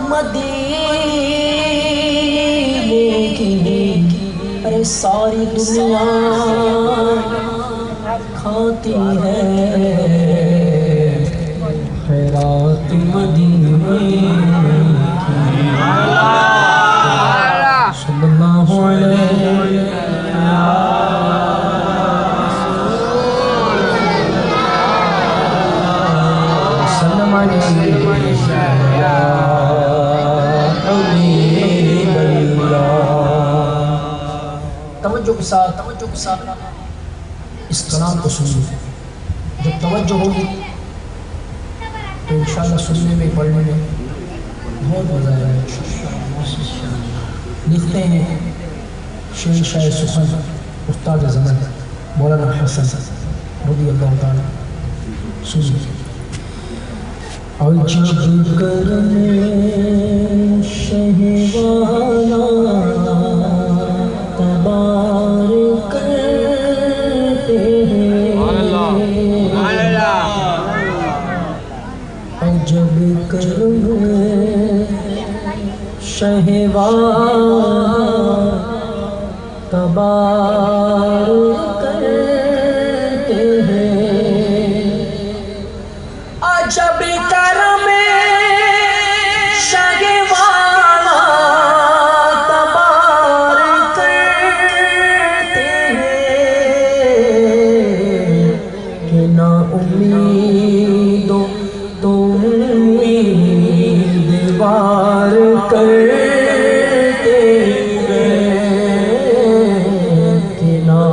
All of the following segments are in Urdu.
مدینے کی ارے ساری دنیا کھاتی ہے خیرات مدینے کی صلی اللہ علیہ وسلم توجہ کے ساتھ اس کلام کو سنیے. جب توجہ ہوگی تو انشاءاللہ سننے میں پڑھنے میں بہت مزہ آئے گا. لکھتے ہیں شعر شاعر سخن استاد زمن مولانا حسن رضی اللہ تعالیٰ. سنیے. عجب کرم شہوانا تبارک کرتے ہیں. عجب کرم شہوانا تبارک کرتے ہیں. عجب کرم شہوانا تبارک کرتے ہیں کہ نا امیدوں تو امیدوار کرتے ہیں کہ نا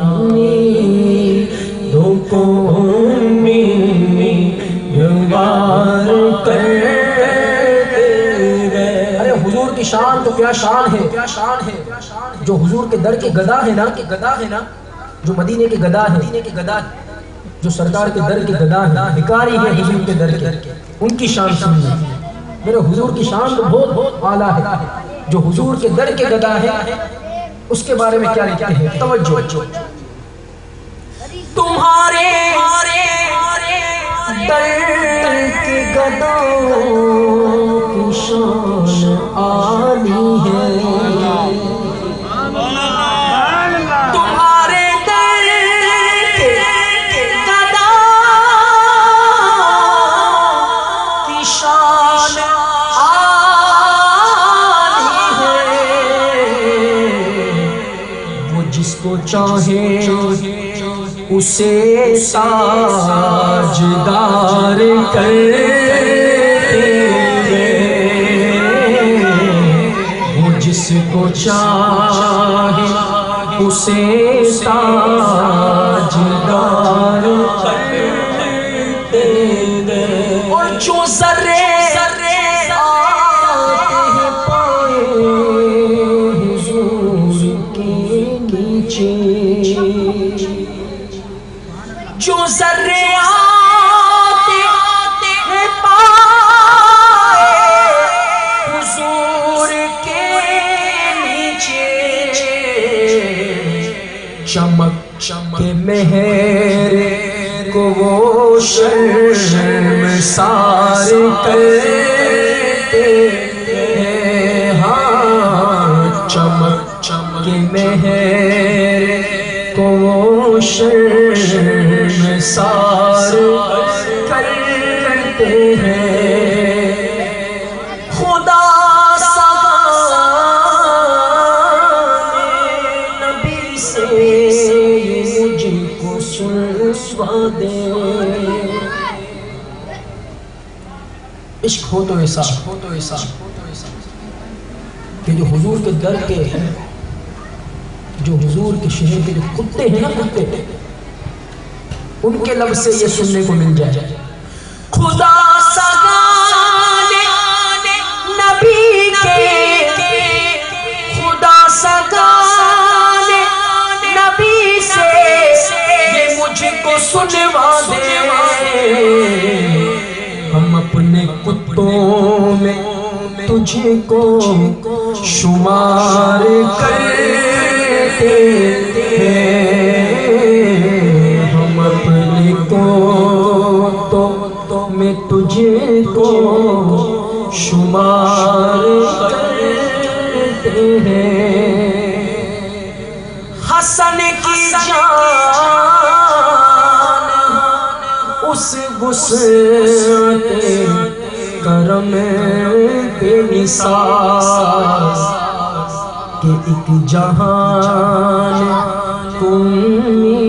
امیدوں کو امیدوار کرتے ہیں. ارے حضور کی شان تو کیا شان ہے جو حضور کے در کے گدا ہے نا جو مدینے کے گدا ہے جو سرکار کے در کے گدا ہے بھکاری ہے حضور کے در کے ان کی شان سنیے. میرے حضور کی شان تو بہت اعلیٰ ہے. جو حضور کے در کے گدا ہے اس کے بارے میں کیا لکھتے ہیں. توجہ. تمہارے در کے گدا کی شان عالی ہے. تمہارے در کے گدا کی شان عالی ہے. وہ جس کو چاہے اسے تاجدار کرتے ہیں. وہ جس کو چاہے اسے تاجدار کرتے ہیں. اور جو ذرے آتے ہیں پائے حضور کے نیچے جو ذرے آتے ہیں پائے حضور کے نیچے چمک کے مہر کو وہ شرمسار کرتے ہیں. ہاں چمک کے مہر کو وہ شرمسار کرتے ہیں. خدا نبی سے مجھ کو سلسوا دے. عشق ہو تو ایسا کہ جو حضور کے در کے جو حضور کے شہر کے جو کتے ہیں نا کتے ان کے لب سے یہ سننے کو مل جائے. خدا سگانے نبی کے خدا سگانے نبی سے یہ مجھ کو سنوا دے. ہم اپنے کتوں میں تجھ کو شمار کرتے ہیں. ہم اپنے کو تو میں تجھ کو شمار کرتے ہیں حسن کی جان اس وسعت کرم کے نثار کہ ایک جہان تم